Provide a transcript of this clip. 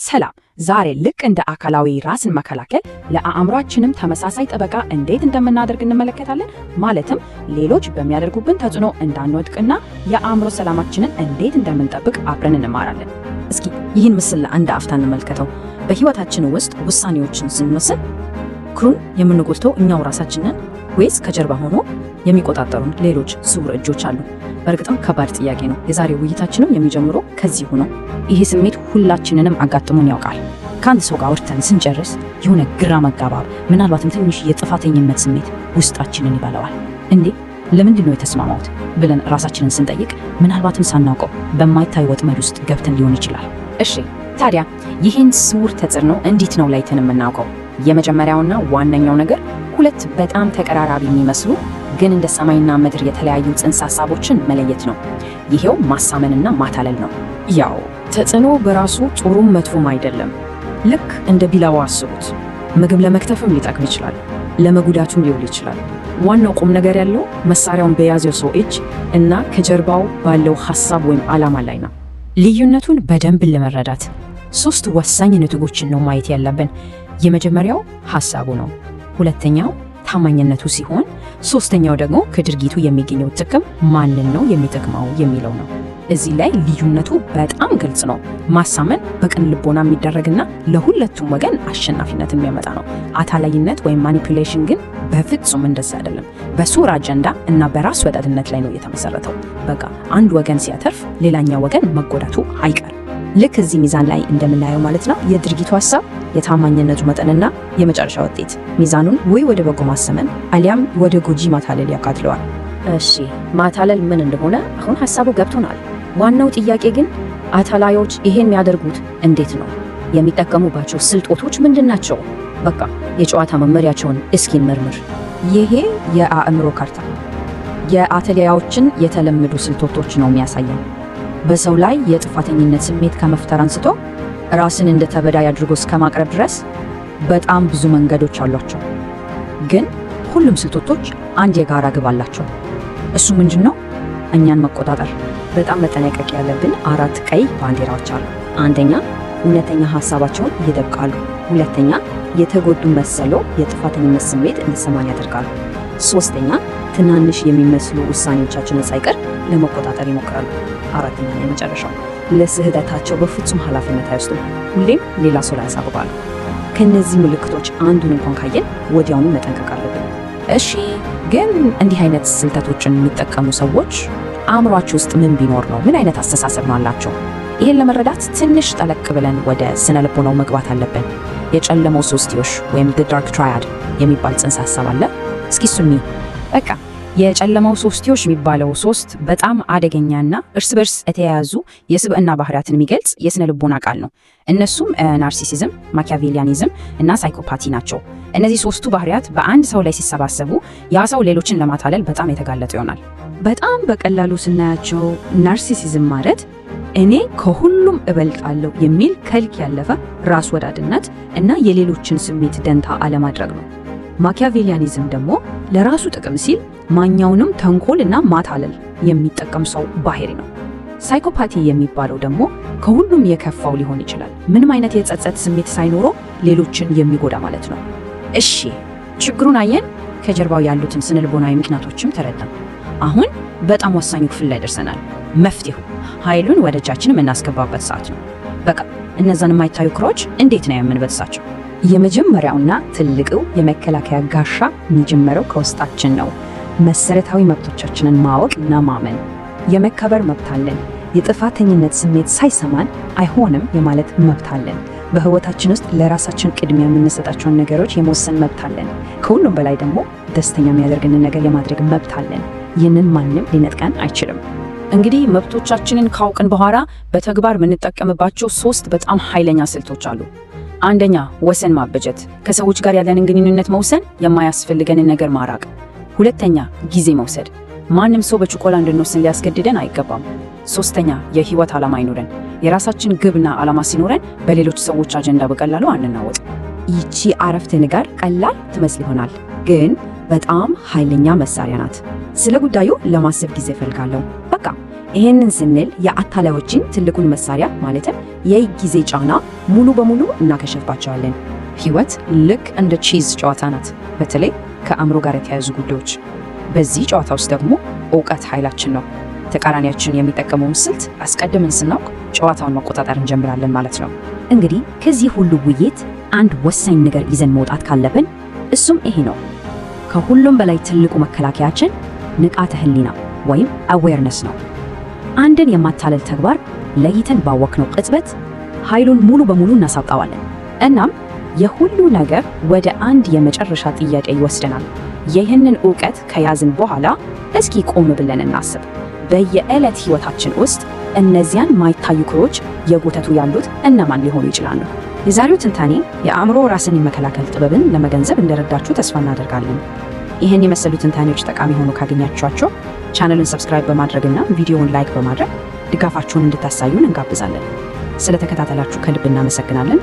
ሰላም። ዛሬ ልክ እንደ አካላዊ ራስን መከላከል ለአእምሯችንም ተመሳሳይ ጥበቃ እንዴት እንደምናደርግ እንመለከታለን። ማለትም ሌሎች በሚያደርጉብን ተጽዕኖ እንዳንወድቅና የአእምሮ ሰላማችንን እንዴት እንደምንጠብቅ አብረን እንማራለን። እስኪ ይህን ምስል ለአንድ አፍታ እንመልከተው። በህይወታችን ውስጥ ውሳኔዎችን ስንወስን ክሩን የምንጎትተው እኛው ራሳችንን ወይስ ከጀርባ ሆኖ የሚቆጣጠሩን ሌሎች ስውር እጆች አሉ? በእርግጥም ከባድ ጥያቄ ነው። የዛሬው ውይይታችንም የሚጀምረው ከዚሁ ነው። ይሄ ስሜት ሁላችንንም አጋጥሞን ያውቃል። ከአንድ ሰው ጋር አውርተን ስንጨርስ የሆነ ግራ መጋባብ፣ ምናልባትም ትንሽ የጥፋተኝነት ስሜት ውስጣችንን ይበላዋል። እንዴ ለምንድን ነው የተስማማሁት ብለን ራሳችንን ስንጠይቅ ምናልባትም ሳናውቀው በማይታይ ወጥመድ ውስጥ ገብተን ሊሆን ይችላል። እሺ ታዲያ ይህን ስውር ተጽዕኖ እንዴት ነው ለይተን የምናውቀው? የመጀመሪያውና ዋነኛው ነገር ሁለት በጣም ተቀራራቢ የሚመስሉ ግን እንደ ሰማይና ምድር የተለያዩ ጽንሰ ሐሳቦችን መለየት ነው። ይሄው ማሳመንና ማታለል ነው። ያው ተጽዕኖ በራሱ ጥሩም መጥፎም አይደለም። ልክ እንደ ቢላዋ አስቡት። ምግብ ለመክተፍም ሊጠቅም ይችላል፣ ለመጉዳቱም ሊውል ይችላል። ዋናው ቁም ነገር ያለው መሳሪያውን በያዘው ሰው እጅ እና ከጀርባው ባለው ሐሳብ ወይም ዓላማ ላይ ነው። ልዩነቱን በደንብ ለመረዳት ሶስት ወሳኝ ነጥቦችን ነው ማየት ያለብን። የመጀመሪያው ሐሳቡ ነው፣ ሁለተኛው ታማኝነቱ ሲሆን ሶስተኛው ደግሞ ከድርጊቱ የሚገኘው ጥቅም ማንን ነው የሚጠቅመው የሚለው ነው። እዚህ ላይ ልዩነቱ በጣም ግልጽ ነው። ማሳመን በቅን ልቦና የሚደረግና ለሁለቱም ወገን አሸናፊነት የሚያመጣ ነው። አታላይነት ወይም ማኒፑሌሽን ግን በፍጹም እንደዛ አይደለም። በሱር አጀንዳ እና በራስ ወዳድነት ላይ ነው የተመሰረተው። በቃ አንድ ወገን ሲያተርፍ ሌላኛው ወገን መጎዳቱ አይቀርም። ልክ እዚህ ሚዛን ላይ እንደምናየው ማለት ነው። የድርጊቱ ሐሳብ፣ የታማኝነቱ መጠንና የመጨረሻ ውጤት ሚዛኑን ወይ ወደ በጎ ማሰመን አሊያም ወደ ጎጂ ማታለል ያካትለዋል። እሺ ማታለል ምን እንደሆነ አሁን ሐሳቡ ገብቶናል። ዋናው ጥያቄ ግን አታላዮች ይሄን የሚያደርጉት እንዴት ነው? የሚጠቀሙባቸው ስልቶች ምንድናቸው? በቃ የጨዋታ መመሪያቸውን እስኪ እንመርምር። ይሄ የአእምሮ ካርታ የአታላዮችን የተለመዱ ስልቶች ነው የሚያሳየው። በሰው ላይ የጥፋተኝነት ስሜት ከመፍጠር አንስቶ ራስን እንደ ተበዳይ አድርጎ እስከ ማቅረብ ድረስ በጣም ብዙ መንገዶች አሏቸው። ግን ሁሉም ስልቶች አንድ የጋራ ግብ አላቸው። እሱ ምንድን ነው? እኛን መቆጣጠር። በጣም መጠንቀቅ ያለብን 4 ቀይ ባንዲራዎች አሉ። አንደኛ እውነተኛ ሐሳባቸውን ይደብቃሉ። ሁለተኛ የተጎዱ መሰለው የጥፋተኝነት ስሜት እንዲሰማን ያደርጋሉ። ሶስተኛ ትናንሽ የሚመስሉ ውሳኔዎቻችንን ሳይቀር ለመቆጣጠር ይሞክራሉ። አራተኛ እና የመጨረሻው ለስህተታቸው በፍጹም ኃላፊነት አይወስዱም። ሁሌም ሌላ ሰው ላይ ያሳብባሉ። ከነዚህ ምልክቶች አንዱን እንኳን ካየን ወዲያውኑ መጠንቀቅ አለብን። እሺ ግን እንዲህ አይነት ስልቶችን የሚጠቀሙ ሰዎች አእምሯቸው ውስጥ ምን ቢኖር ነው? ምን አይነት አስተሳሰብ ነው አላቸው? ይህን ለመረዳት ትንሽ ጠለቅ ብለን ወደ ስነ ልቦናው መግባት አለብን። የጨለመው ሶስትዮሽ ወይም the dark triad የሚባል ጽንሰ ሐሳብ አለ። እስኪ እሱን በቃ የጨለማው ሶስትዮሽ የሚባለው ሶስት በጣም አደገኛና እርስ በርስ የተያያዙ የስብዕና ባህሪያትን የሚገልጽ የስነ ልቦና ቃል ነው። እነሱም ናርሲሲዝም፣ ማኪያቬሊያኒዝም እና ሳይኮፓቲ ናቸው። እነዚህ ሶስቱ ባህሪያት በአንድ ሰው ላይ ሲሰባሰቡ ያ ሰው ሌሎችን ለማታለል በጣም የተጋለጠ ይሆናል። በጣም በቀላሉ ስናያቸው ናርሲሲዝም ማለት እኔ ከሁሉም እበልጣለሁ የሚል ከልክ ያለፈ ራስ ወዳድነት እና የሌሎችን ስሜት ደንታ አለማድረግ ነው። ማኪያቬሊያኒዝም ደግሞ ለራሱ ጥቅም ሲል ማኛውንም ተንኮል እና ማታለል የሚጠቀም ሰው ባህሪ ነው። ሳይኮፓቲ የሚባለው ደግሞ ከሁሉም የከፋው ሊሆን ይችላል። ምንም አይነት የጸጸት ስሜት ሳይኖረው ሌሎችን የሚጎዳ ማለት ነው። እሺ ችግሩን አየን፣ ከጀርባው ያሉትን ስነልቦናዊ ምክንያቶችም ተረዳን። አሁን በጣም ወሳኙ ክፍል ላይ ደርሰናል። መፍትሄው ኃይሉን ወደ እጃችን የምናስገባበት ሰዓት ነው። በቃ እነዛን የማይታዩ ክሮች እንዴት ነው የምንበጥሳቸው? የመጀመሪያውና ትልቁ የመከላከያ ጋሻ የሚጀምረው ከውስጣችን ነው። መሰረታዊ መብቶቻችንን ማወቅ እና ማመን። የመከበር መብት አለን። የጥፋተኝነት ስሜት ሳይሰማን አይሆንም የማለት መብት አለን። በህይወታችን ውስጥ ለራሳችን ቅድሚያ የምንሰጣቸውን ነገሮች የመወሰን መብት አለን። ከሁሉም በላይ ደግሞ ደስተኛ የሚያደርገንን ነገር የማድረግ መብት አለን። ይህንን ማንም ሊነጥቀን አይችልም። እንግዲህ መብቶቻችንን ካውቅን በኋላ በተግባር የምንጠቀምባቸው 3 በጣም ኃይለኛ ስልቶች አሉ። አንደኛ ወሰን ማበጀት፣ ከሰዎች ጋር ያለንን ግንኙነት መውሰን፣ የማያስፈልገንን ነገር ማራቅ። ሁለተኛ ጊዜ መውሰድ፣ ማንም ሰው በችኮላ እንድንወስን ሊያስገድደን አይገባም። ሶስተኛ የህይወት ዓላማ አይኖረን፣ የራሳችን ግብና ዓላማ ሲኖረን በሌሎች ሰዎች አጀንዳ በቀላሉ አንናወጥ። ይቺ አረፍተ ነገር ቀላል ትመስል ይሆናል፣ ግን በጣም ኃይለኛ መሳሪያ ናት። ስለ ጉዳዩ ለማሰብ ጊዜ እፈልጋለሁ። በቃ ይሄንን ስንል የአታላዮችን ትልቁን መሳሪያ ማለትም የጊዜ ጫና ሙሉ በሙሉ እናከሸፍባቸዋለን። ህይወት ልክ እንደ ቺዝ ጨዋታ ናት፣ በተለይ ከአእምሮ ጋር የተያያዙ ጉዳዮች። በዚህ ጨዋታ ውስጥ ደግሞ እውቀት ኃይላችን ነው። ተቃራኒያችን የሚጠቀመውን ስልት አስቀድመን ስናውቅ ጨዋታውን መቆጣጠር እንጀምራለን ማለት ነው። እንግዲህ ከዚህ ሁሉ ውይይት አንድ ወሳኝ ነገር ይዘን መውጣት ካለብን እሱም ይሄ ነው። ከሁሉም በላይ ትልቁ መከላከያችን ንቃተ ህሊና ወይም አዌርነስ ነው። አንድን የማታለል ተግባር ለይተን ባወቅነው ቅጽበት ኃይሉን ሙሉ በሙሉ እናሳጣዋለን። እናም የሁሉ ነገር ወደ አንድ የመጨረሻ ጥያቄ ይወስደናል። ይህንን ዕውቀት ከያዝን በኋላ እስኪ ቆም ብለን እናስብ። በየዕለት ህይወታችን ውስጥ እነዚያን ማይታዩ ክሮች የጎተቱ ያሉት እነማን ሊሆኑ ይችላሉ? የዛሬው ትንታኔ የአእምሮ ራስን የመከላከል ጥበብን ለመገንዘብ እንደረዳችሁ ተስፋ እናደርጋለን። ይህን የመሰሉ ትንታኔዎች ጠቃሚ ሆኖ ካገኛችኋቸው ቻናሉን ሰብስክራይብ በማድረግና ቪዲዮውን ላይክ በማድረግ ድጋፋችሁን እንድታሳዩን እንጋብዛለን። ስለተከታተላችሁ ከልብ እናመሰግናለን።